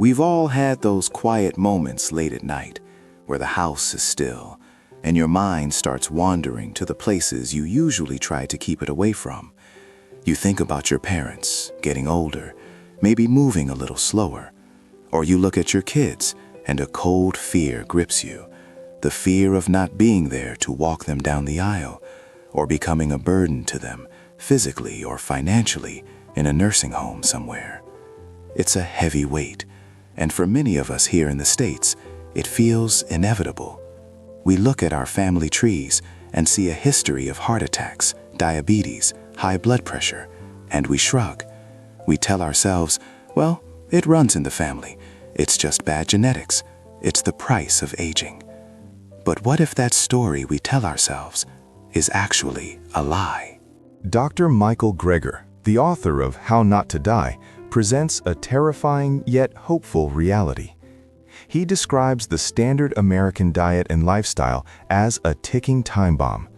We've all had those quiet moments late at night where the house is still and your mind starts wandering to the places you usually try to keep it away from. You think about your parents getting older, maybe moving a little slower, or you look at your kids and a cold fear grips you, the fear of not being there to walk them down the aisle or becoming a burden to them physically or financially in a nursing home somewhere. It's a heavy weight, and for many of us here in the States, it feels inevitable. We look at our family trees and see a history of heart attacks, diabetes, high blood pressure, and we shrug. We tell ourselves, well, it runs in the family. It's just bad genetics. It's the price of aging. But what if that story we tell ourselves is actually a lie? Dr. Michael Greger, the author of How Not to Die, presents a terrifying yet hopeful reality. He describes the standard American diet and lifestyle as a ticking time bomb.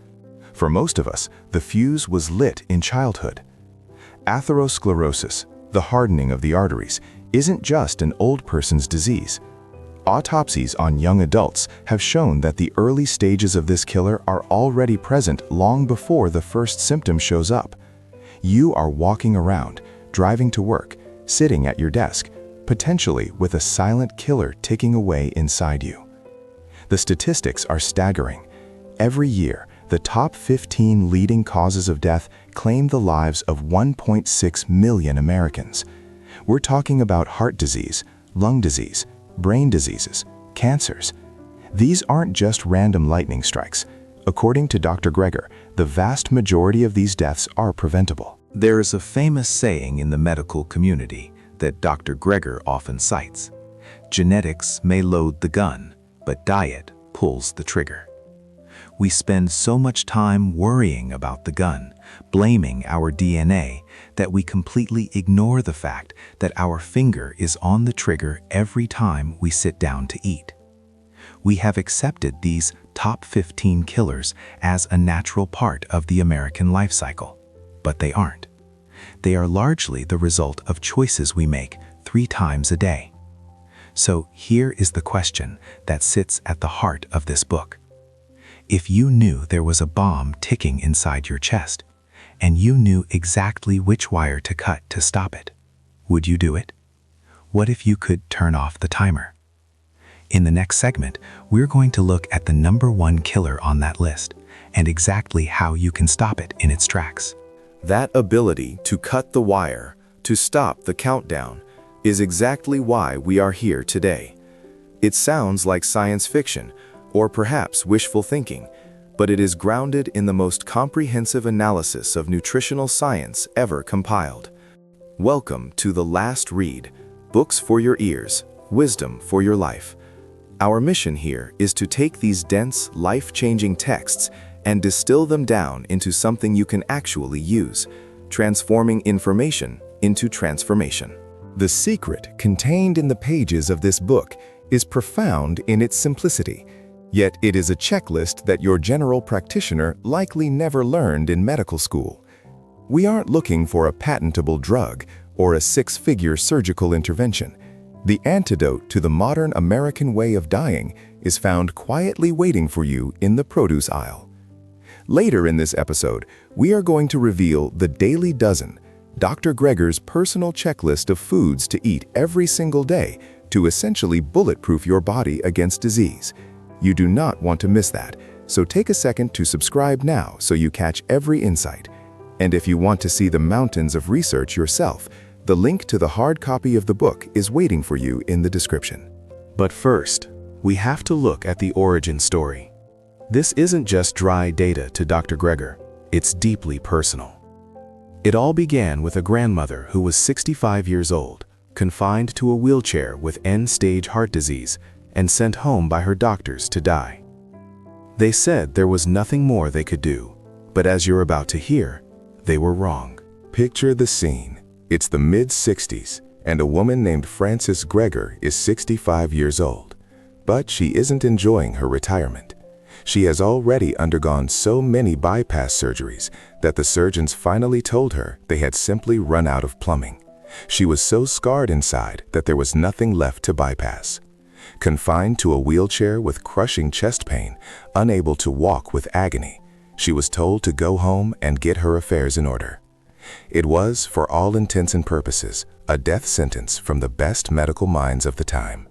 For most of us, the fuse was lit in childhood. Atherosclerosis, the hardening of the arteries, isn't just an old person's disease. Autopsies on young adults have shown that the early stages of this killer are already present long before the first symptom shows up. You are walking around, driving to work, sitting at your desk, potentially with a silent killer ticking away inside you. The statistics are staggering. Every year, the top 15 leading causes of death claim the lives of 1.6 million Americans. We're talking about heart disease, lung disease, brain diseases, cancers. These aren't just random lightning strikes. According to Dr. Greger, the vast majority of these deaths are preventable. There is a famous saying in the medical community that Dr. Greger often cites. Genetics may load the gun, but diet pulls the trigger. We spend so much time worrying about the gun, blaming our DNA, that we completely ignore the fact that our finger is on the trigger every time we sit down to eat. We have accepted these top 15 killers as a natural part of the American life cycle, but they aren't. They are largely the result of choices we make 3 times a day. So here is the question that sits at the heart of this book. If you knew there was a bomb ticking inside your chest, and you knew exactly which wire to cut to stop it, would you do it? What if you could turn off the timer? In the next segment, we're going to look at the #1 killer on that list and exactly how you can stop it in its tracks. That ability to cut the wire, to stop the countdown, is exactly why we are here today. It sounds like science fiction, or perhaps wishful thinking, but it is grounded in the most comprehensive analysis of nutritional science ever compiled. Welcome to The Last Read, books for your ears, wisdom for your life. Our mission here is to take these dense, life-changing texts and distill them down into something you can actually use, transforming information into transformation. The secret contained in the pages of this book is profound in its simplicity, yet it is a checklist that your general practitioner likely never learned in medical school. We aren't looking for a patentable drug or a 6-figure surgical intervention. The antidote to the modern American way of dying is found quietly waiting for you in the produce aisle. Later in this episode, we are going to reveal the Daily Dozen, Dr. Greger's personal checklist of foods to eat every single day to essentially bulletproof your body against disease. You do not want to miss that, so take a second to subscribe now so you catch every insight. And if you want to see the mountains of research yourself, the link to the hard copy of the book is waiting for you in the description. But first, we have to look at the origin story. This isn't just dry data to Dr. Greger, it's deeply personal. It all began with a grandmother who was 65 years old, confined to a wheelchair with end-stage heart disease, and sent home by her doctors to die. They said there was nothing more they could do, but as you're about to hear, they were wrong. Picture the scene. It's the mid-60s, and a woman named Frances Greger is 65 years old. But she isn't enjoying her retirement. She has already undergone so many bypass surgeries that the surgeons finally told her they had simply run out of plumbing. She was so scarred inside that there was nothing left to bypass. Confined to a wheelchair with crushing chest pain, unable to walk with agony, she was told to go home and get her affairs in order. It was, for all intents and purposes, a death sentence from the best medical minds of the time.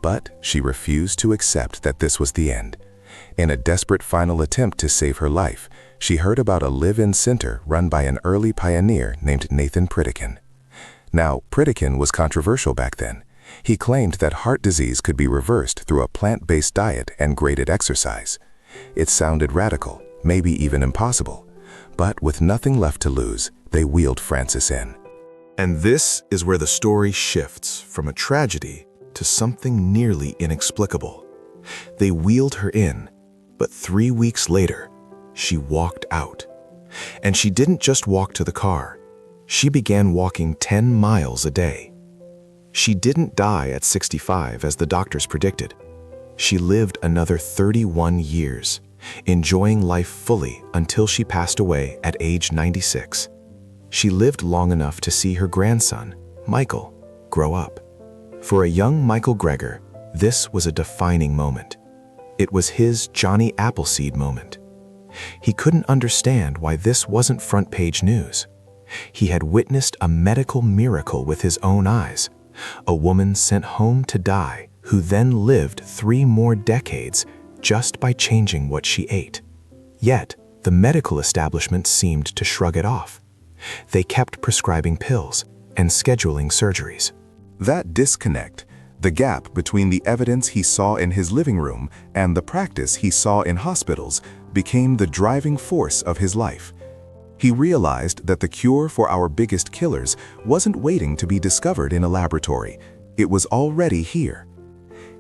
But she refused to accept that this was the end. In a desperate final attempt to save her life, she heard about a live-in center run by an early pioneer named Nathan Pritikin. Now, Pritikin was controversial back then. He claimed that heart disease could be reversed through a plant-based diet and graded exercise. It sounded radical, maybe even impossible. But with nothing left to lose, they wheeled Frances in. And this is where the story shifts from a tragedy to something nearly inexplicable. They wheeled her in, but 3 weeks later, she walked out. And she didn't just walk to the car. She began walking 10 miles a day. She didn't die at 65 as the doctors predicted. She lived another 31 years, enjoying life fully until she passed away at age 96. She lived long enough to see her grandson, Michael, grow up. For a young Michael Greger, this was a defining moment. It was his Johnny Appleseed moment. He couldn't understand why this wasn't front-page news. He had witnessed a medical miracle with his own eyes. A woman sent home to die who then lived 3 more decades just by changing what she ate. Yet, the medical establishment seemed to shrug it off. They kept prescribing pills and scheduling surgeries. That disconnect, the gap between the evidence he saw in his living room and the practice he saw in hospitals, became the driving force of his life. He realized that the cure for our biggest killers wasn't waiting to be discovered in a laboratory. It was already here.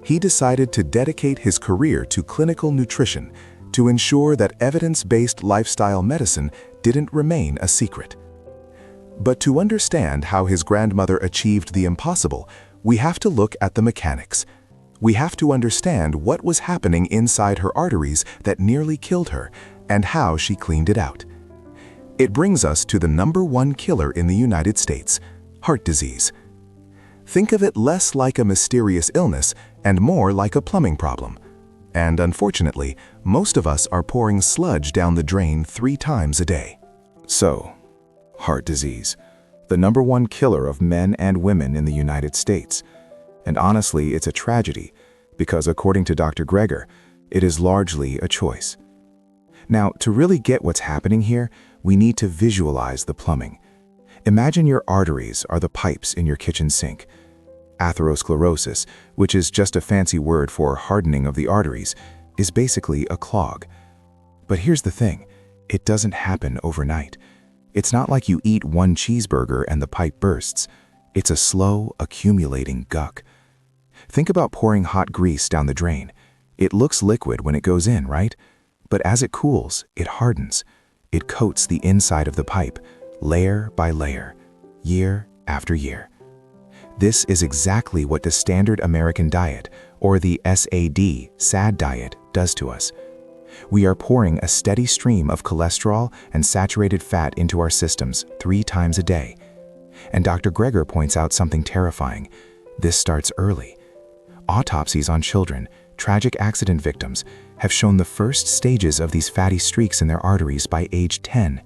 He decided to dedicate his career to clinical nutrition to ensure that evidence-based lifestyle medicine didn't remain a secret. But to understand how his grandmother achieved the impossible, we have to look at the mechanics. We have to understand what was happening inside her arteries that nearly killed her and how she cleaned it out. It brings us to the #1 killer in the United States, heart disease. Think of it less like a mysterious illness and more like a plumbing problem. And unfortunately, most of us are pouring sludge down the drain 3 times a day. So, heart disease, the #1 killer of men and women in the United States. And honestly, it's a tragedy, because according to Dr. Greger, it is largely a choice. Now, to really get what's happening here, we need to visualize the plumbing. Imagine your arteries are the pipes in your kitchen sink. Atherosclerosis, which is just a fancy word for hardening of the arteries, is basically a clog. But here's the thing, it doesn't happen overnight. It's not like you eat 1 cheeseburger and the pipe bursts. It's a slow, accumulating guck. Think about pouring hot grease down the drain. It looks liquid when it goes in, right? But as it cools, it hardens. It coats the inside of the pipe, layer by layer, year after year. This is exactly what the standard American diet, or the SAD diet, does to us. We are pouring a steady stream of cholesterol and saturated fat into our systems 3 times a day. And Dr. Greger points out something terrifying. This starts early. Autopsies on children, tragic accident victims, have shown the first stages of these fatty streaks in their arteries by age 10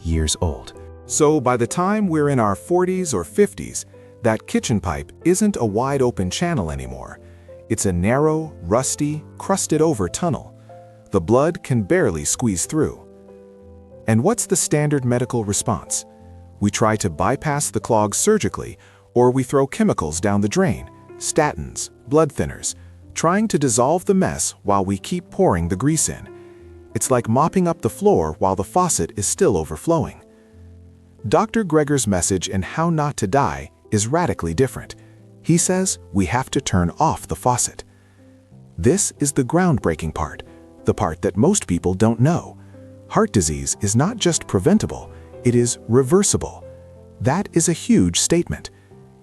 years old. So by the time we're in our 40s or 50s, that kitchen pipe isn't a wide-open channel anymore. It's a narrow, rusty, crusted-over tunnel. The blood can barely squeeze through. And what's the standard medical response? We try to bypass the clog surgically, or we throw chemicals down the drain, statins, blood thinners, trying to dissolve the mess while we keep pouring the grease in. It's like mopping up the floor while the faucet is still overflowing. Dr. Greger's message in How Not to Die is radically different. He says we have to turn off the faucet. This is the groundbreaking part, the part that most people don't know. Heart disease is not just preventable, it is reversible. That is a huge statement.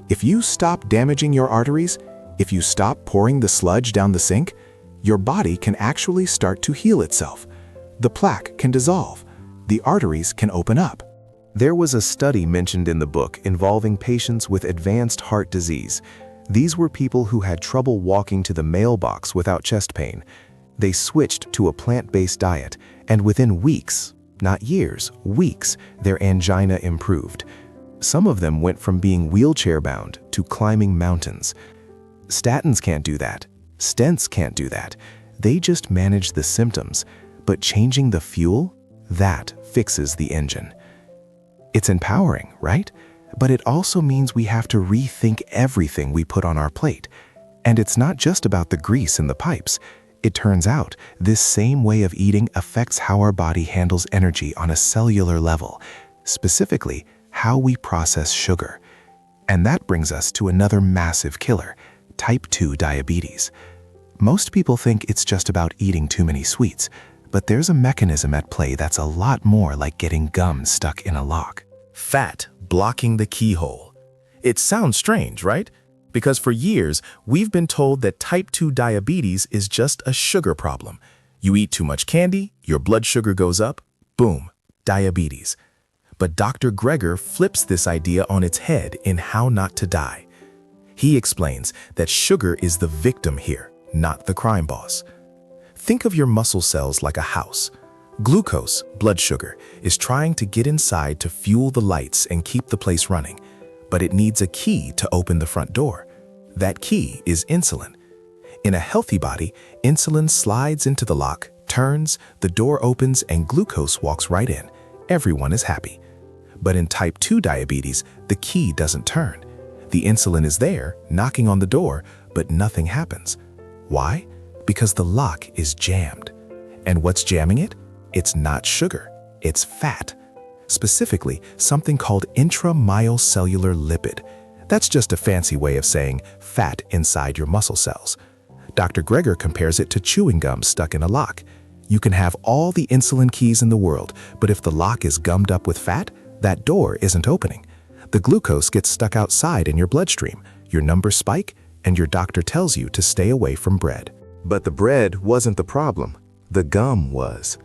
If you stop damaging your arteries, if you stop pouring the sludge down the sink, your body can actually start to heal itself. The plaque can dissolve. The arteries can open up. There was a study mentioned in the book involving patients with advanced heart disease. These were people who had trouble walking to the mailbox without chest pain. They switched to a plant-based diet, and within weeks, not years, weeks, their angina improved. Some of them went from being wheelchair-bound to climbing mountains. Statins can't do that. Stents can't do that. They just manage the symptoms, but changing the fuel, that fixes the engine. It's empowering, right? But it also means we have to rethink everything we put on our plate. And it's not just about the grease in the pipes. It turns out this same way of eating affects how our body handles energy on a cellular level, specifically how we process sugar. And that brings us to another massive killer, type 2 diabetes. Most people think it's just about eating too many sweets, but there's a mechanism at play that's a lot more like getting gum stuck in a lock. Fat blocking the keyhole. It sounds strange, right? Because for years, we've been told that type 2 diabetes is just a sugar problem. You eat too much candy, your blood sugar goes up, boom, diabetes. But Dr. Greger flips this idea on its head in How Not to Die. He explains that sugar is the victim here, not the crime boss. Think of your muscle cells like a house. Glucose, blood sugar, is trying to get inside to fuel the lights and keep the place running, but it needs a key to open the front door. That key is insulin. In a healthy body, insulin slides into the lock, turns, the door opens, and glucose walks right in. Everyone is happy. But in type 2 diabetes, the key doesn't turn. The insulin is there, knocking on the door, but nothing happens. Why? Because the lock is jammed. And what's jamming it? It's not sugar, it's fat. Specifically, something called intramyocellular lipid. That's just a fancy way of saying fat inside your muscle cells. Dr. Greger compares it to chewing gum stuck in a lock. You can have all the insulin keys in the world, but if the lock is gummed up with fat, that door isn't opening. The glucose gets stuck outside in your bloodstream, your numbers spike, and your doctor tells you to stay away from bread. But the bread wasn't the problem. The gum was.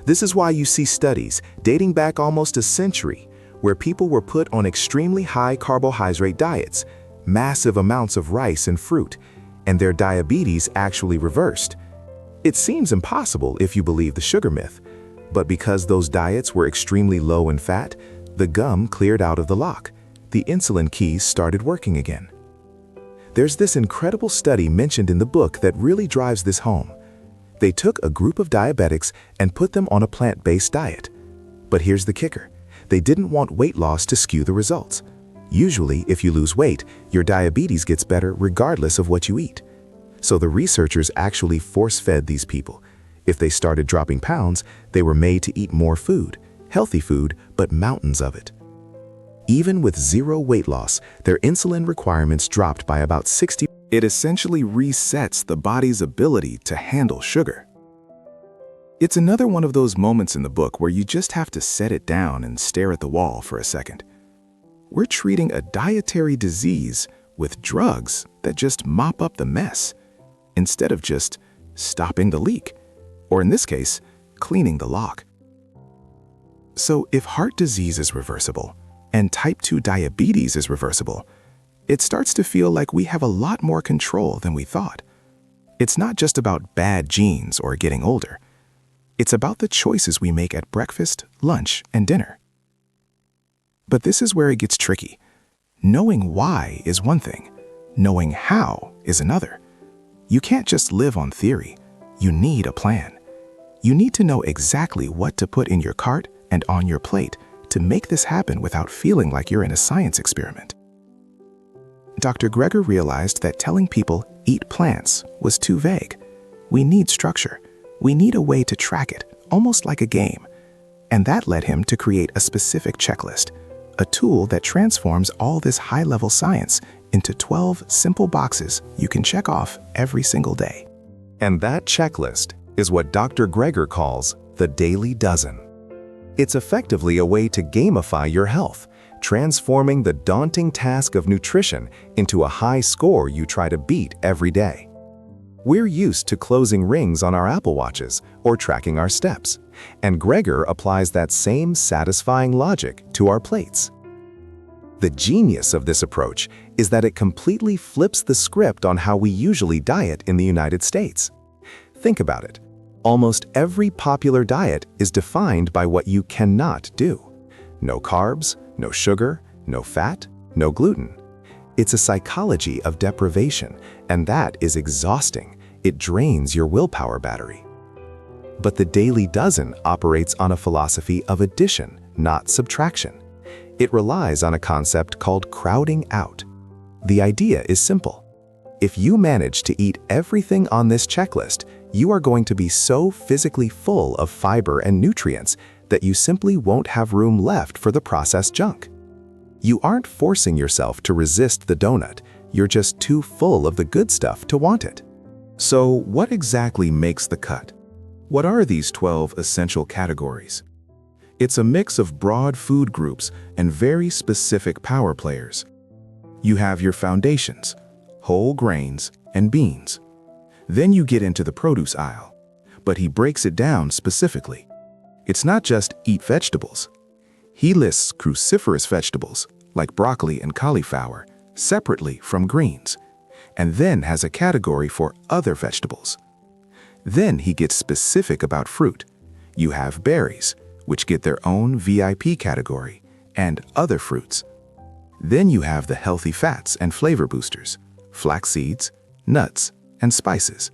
This is why you see studies dating back almost a century where people were put on extremely high carbohydrate diets, massive amounts of rice and fruit, and their diabetes actually reversed. It seems impossible if you believe the sugar myth, but because those diets were extremely low in fat, the gum cleared out of the lock. The insulin keys started working again. There's this incredible study mentioned in the book that really drives this home. They took a group of diabetics and put them on a plant-based diet. But here's the kicker. They didn't want weight loss to skew the results. Usually, if you lose weight, your diabetes gets better regardless of what you eat. So the researchers actually force-fed these people. If they started dropping pounds, they were made to eat more food, healthy food, but mountains of it. Even with zero weight loss, their insulin requirements dropped by about 60%. It essentially resets the body's ability to handle sugar. It's another one of those moments in the book where you just have to set it down and stare at the wall for a second. We're treating a dietary disease with drugs that just mop up the mess, instead of just stopping the leak, or in this case, cleaning the lock. So if heart disease is reversible, and type 2 diabetes is reversible, it starts to feel like we have a lot more control than we thought. It's not just about bad genes or getting older. It's about the choices we make at breakfast, lunch, and dinner. But this is where it gets tricky. Knowing why is one thing. Knowing how is another. You can't just live on theory. You need a plan. You need to know exactly what to put in your cart and on your plate to make this happen without feeling like you're in a science experiment. Dr. Greger realized that telling people eat plants was too vague. We need structure. We need a way to track it, almost like a game. And that led him to create a specific checklist, a tool that transforms all this high-level science into 12 simple boxes you can check off every single day. And that checklist is what Dr. Greger calls the Daily Dozen. It's effectively a way to gamify your health, transforming the daunting task of nutrition into a high score you try to beat every day. We're used to closing rings on our Apple Watches or tracking our steps, and Gregor applies that same satisfying logic to our plates. The genius of this approach is that it completely flips the script on how we usually diet in the United States. Think about it. Almost every popular diet is defined by what you cannot do. No carbs, no sugar, no fat, no gluten. It's a psychology of deprivation, and that is exhausting. It drains your willpower battery. But the Daily Dozen operates on a philosophy of addition, not subtraction. It relies on a concept called crowding out. The idea is simple. If you manage to eat everything on this checklist, you are going to be so physically full of fiber and nutrients that you simply won't have room left for the processed junk. You aren't forcing yourself to resist the donut, you're just too full of the good stuff to want it. So, what exactly makes the cut? What are these 12 essential categories? It's a mix of broad food groups and very specific power players. You have your foundations, whole grains and beans. Then you get into the produce aisle, but he breaks it down specifically. It's not just eat vegetables. He lists cruciferous vegetables, like broccoli and cauliflower, separately from greens, and then has a category for other vegetables. Then he gets specific about fruit. You have berries, which get their own VIP category, and other fruits. Then you have the healthy fats and flavor boosters, flax seeds, nuts, and spices.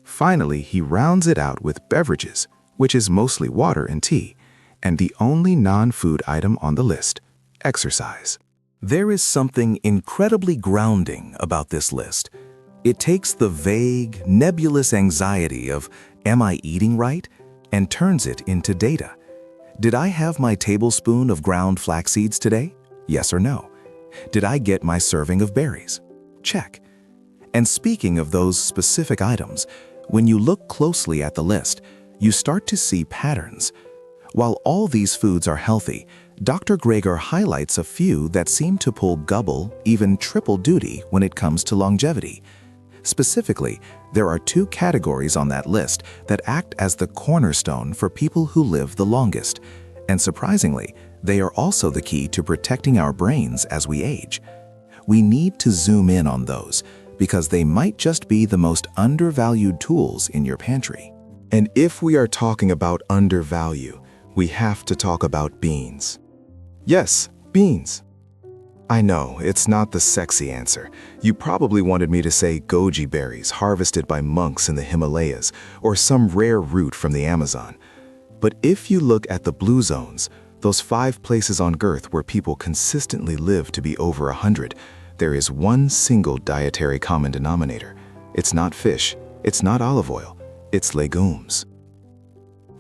Finally, he rounds it out with beverages, which is mostly water and tea, and the only non-food item on the list, exercise. There is something incredibly grounding about this list. It takes the vague, nebulous anxiety of, am I eating right, and turns it into data. Did I have my tablespoon of ground flax seeds today? Yes or no? Did I get my serving of berries? Check. And speaking of those specific items, when you look closely at the list, you start to see patterns. While all these foods are healthy, Dr. Gregor highlights a few that seem to pull double, even triple duty when it comes to longevity. Specifically, there are 2 categories on that list that act as the cornerstone for people who live the longest. And surprisingly, they are also the key to protecting our brains as we age. We need to zoom in on those, because they might just be the most undervalued tools in your pantry. And if we are talking about undervalue, we have to talk about beans. Yes, beans. I know, it's not the sexy answer. You probably wanted me to say goji berries harvested by monks in the Himalayas, or some rare root from the Amazon. But if you look at the blue zones, those 5 places on Earth where people consistently live to be over 100, there is one single dietary common denominator. It's not fish, it's not olive oil, it's legumes.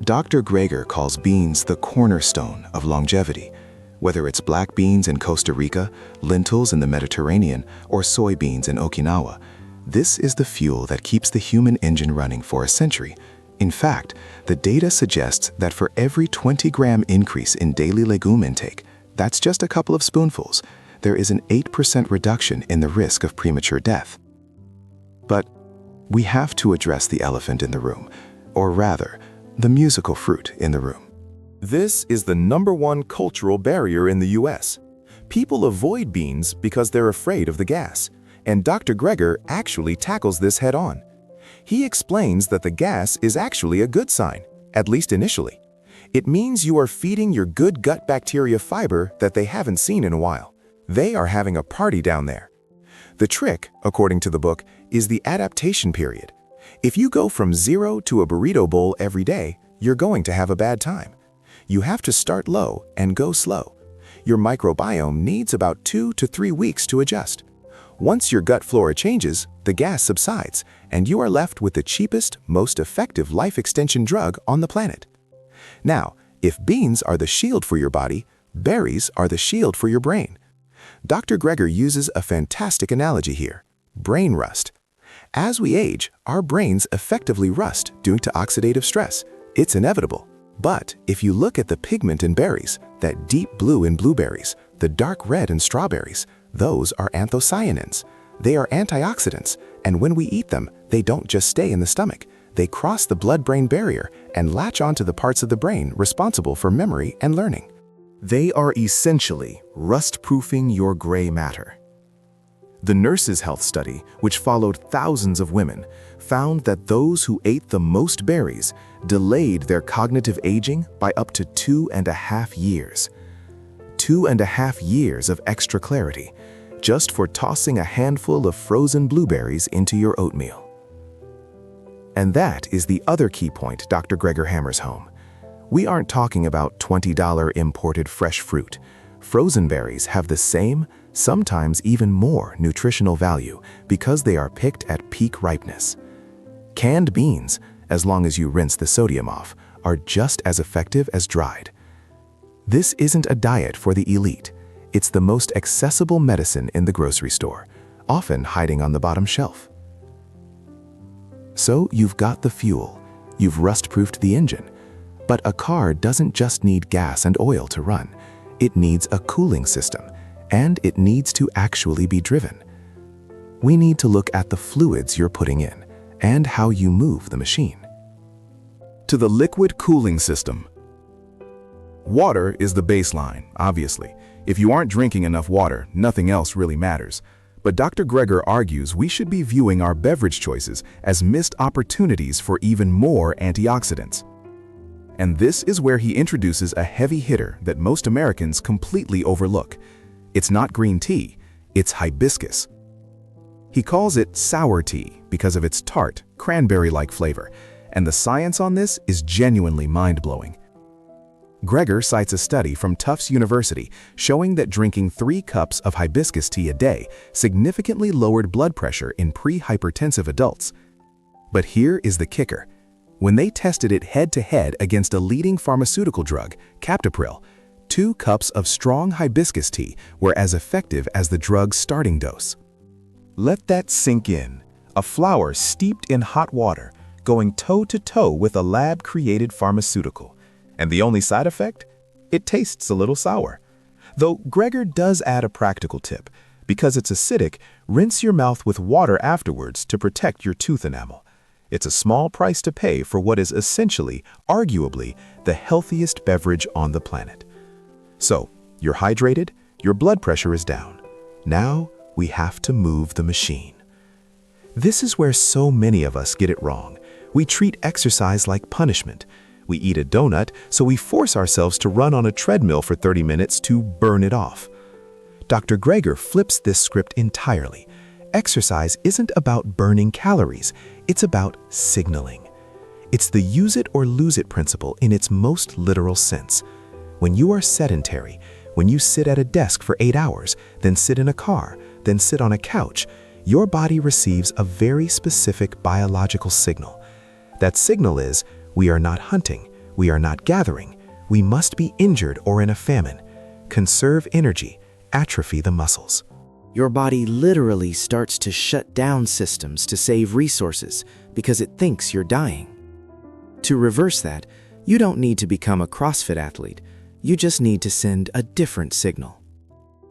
Dr. Gregor calls beans the cornerstone of longevity. Whether it's black beans in Costa Rica, lentils in the Mediterranean, or soybeans in Okinawa, this is the fuel that keeps the human engine running for a century. In fact, the data suggests that for every 20-gram increase in daily legume intake, that's just a couple of spoonfuls, there is an 8% reduction in the risk of premature death. But we have to address the elephant in the room, or rather, the musical fruit in the room. This is the #1 cultural barrier in the US. People avoid beans because they're afraid of the gas, and Dr. Gregor actually tackles this head-on. He explains that the gas is actually a good sign, at least initially. It means you are feeding your good gut bacteria fiber that they haven't seen in a while. They are having a party down there. The trick, according to the book, is the adaptation period. If you go from 0 to a burrito bowl every day, you're going to have a bad time. You have to start low and go slow. Your microbiome needs about 2 to 3 weeks to adjust. Once your gut flora changes, the gas subsides, and you are left with the cheapest, most effective life extension drug on the planet. Now, if beans are the shield for your body, berries are the shield for your brain. Dr. Gregor uses a fantastic analogy here: brain rust. As we age, our brains effectively rust due to oxidative stress. It's inevitable. But if you look at the pigment in berries, that deep blue in blueberries, the dark red in strawberries, those are anthocyanins. They are antioxidants, And when we eat them, they don't just stay in the stomach. They cross the blood-brain barrier and latch onto the parts of the brain responsible for memory and learning. They are essentially rust-proofing your gray matter. The Nurses' Health Study, which followed thousands of women, found that those who ate the most berries delayed their cognitive aging by up to 2.5 years. 2.5 years of extra clarity, just for tossing a handful of frozen blueberries into your oatmeal. And that is the other key point Dr. Greger hammers home. We aren't talking about $20 imported fresh fruit. Frozen berries have the same, sometimes even more nutritional value because they are picked at peak ripeness. Canned beans, as long as you rinse the sodium off, are just as effective as dried. This isn't a diet for the elite. It's the most accessible medicine in the grocery store, often hiding on the bottom shelf. So you've got the fuel, you've rust-proofed the engine, but a car doesn't just need gas and oil to run. It needs a cooling system, and it needs to actually be driven. We need to look at the fluids you're putting in and how you move the machine. To the liquid cooling system. Water is the baseline, obviously. If you aren't drinking enough water, nothing else really matters. But Dr. Greger argues we should be viewing our beverage choices as missed opportunities for even more antioxidants. And this is where he introduces a heavy hitter that most Americans completely overlook. It's not green tea, it's hibiscus. He calls it sour tea because of its tart, cranberry-like flavor, and the science on this is genuinely mind-blowing. Greger cites a study from Tufts University showing that drinking 3 cups of hibiscus tea a day significantly lowered blood pressure in pre-hypertensive adults. But here is the kicker. When they tested it head-to-head against a leading pharmaceutical drug, captopril, 2 cups of strong hibiscus tea were as effective as the drug's starting dose. Let that sink in. A flower steeped in hot water, going toe-to-toe with a lab-created pharmaceutical. And the only side effect? It tastes a little sour. Though Greger does add a practical tip. Because it's acidic, rinse your mouth with water afterwards to protect your tooth enamel. It's a small price to pay for what is essentially, arguably, the healthiest beverage on the planet. So, you're hydrated, your blood pressure is down. Now, we have to move the machine. This is where so many of us get it wrong. We treat exercise like punishment. We eat a donut, so we force ourselves to run on a treadmill for 30 minutes to burn it off. Dr. Greger flips this script entirely. Exercise isn't about burning calories, it's about signaling. It's the use it or lose it principle in its most literal sense. When you are sedentary, when you sit at a desk for 8 hours, then sit in a car, then sit on a couch, your body receives a very specific biological signal. That signal is, we are not hunting, we are not gathering, we must be injured or in a famine. Conserve energy, atrophy the muscles. Your body literally starts to shut down systems to save resources because it thinks you're dying. To reverse that, you don't need to become a CrossFit athlete, you just need to send a different signal.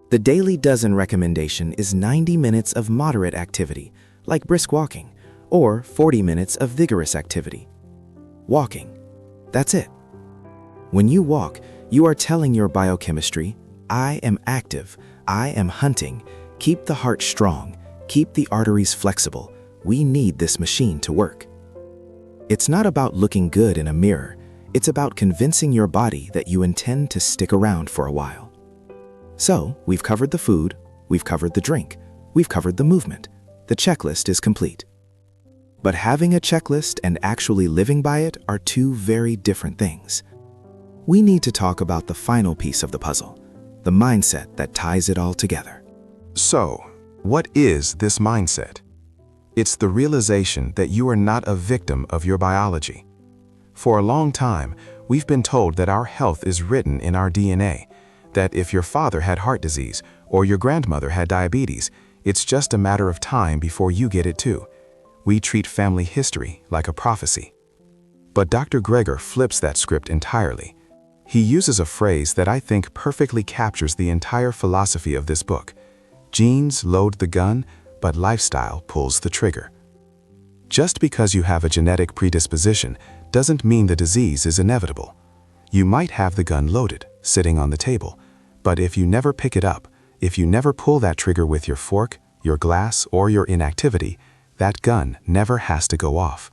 The Daily Dozen recommendation is 90 minutes of moderate activity, like brisk walking, or 40 minutes of vigorous activity. Walking. That's it. When you walk, you are telling your biochemistry, I am active, I am hunting, keep the heart strong, keep the arteries flexible, we need this machine to work. It's not about looking good in a mirror, it's about convincing your body that you intend to stick around for a while. So, we've covered the food, we've covered the drink, we've covered the movement. The checklist is complete. But having a checklist and actually living by it are 2 very different things. We need to talk about the final piece of the puzzle, the mindset that ties it all together. So, what is this mindset? It's the realization that you are not a victim of your biology. For a long time, we've been told that our health is written in our DNA, that if your father had heart disease or your grandmother had diabetes, it's just a matter of time before you get it too. We treat family history like a prophecy. But Dr. Greger flips that script entirely. He uses a phrase that I think perfectly captures the entire philosophy of this book. Genes load the gun, but lifestyle pulls the trigger. Just because you have a genetic predisposition doesn't mean the disease is inevitable. You might have the gun loaded, sitting on the table, but if you never pick it up, if you never pull that trigger with your fork, your glass, or your inactivity, that gun never has to go off.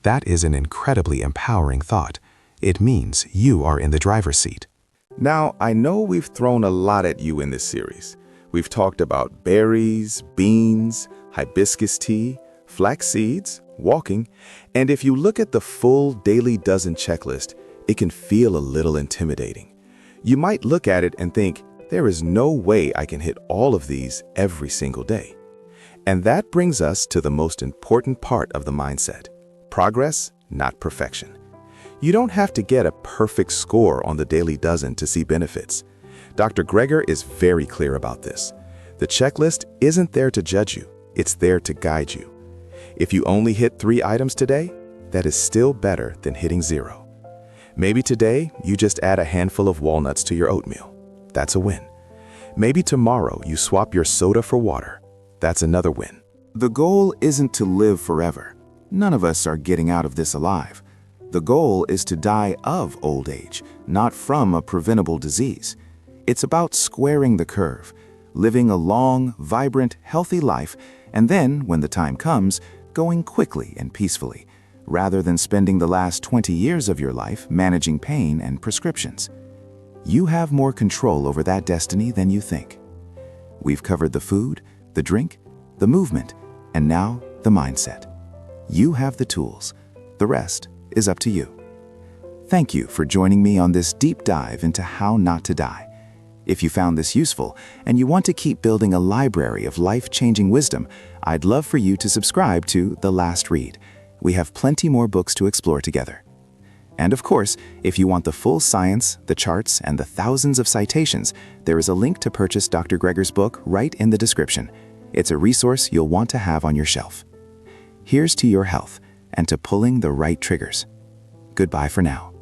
That is an incredibly empowering thought. It means you are in the driver's seat. Now, I know we've thrown a lot at you in this series. We've talked about berries, beans, hibiscus tea, flax seeds, walking, and if you look at the full daily dozen checklist, it can feel a little intimidating. You might look at it and think, there is no way I can hit all of these every single day. And that brings us to the most important part of the mindset: progress, not perfection. You don't have to get a perfect score on the daily dozen to see benefits. Dr. Greger is very clear about this. The checklist isn't there to judge you, it's there to guide you. If you only hit 3 items today, that is still better than hitting 0. Maybe today you just add a handful of walnuts to your oatmeal. That's a win. Maybe tomorrow you swap your soda for water. That's another win. The goal isn't to live forever. None of us are getting out of this alive. The goal is to die of old age, not from a preventable disease. It's about squaring the curve, living a long, vibrant, healthy life, and then, when the time comes, going quickly and peacefully, rather than spending the last 20 years of your life managing pain and prescriptions. You have more control over that destiny than you think. We've covered the food, the drink, the movement, and now the mindset. You have the tools. The rest is up to you. Thank you for joining me on this deep dive into how not to die. If you found this useful and you want to keep building a library of life-changing wisdom, I'd love for you to subscribe to The Last Read. We have plenty more books to explore together. And of course, if you want the full science, the charts, and the thousands of citations, there is a link to purchase Dr. Greger's book right in the description. It's a resource you'll want to have on your shelf. Here's to your health and to pulling the right triggers. Goodbye for now.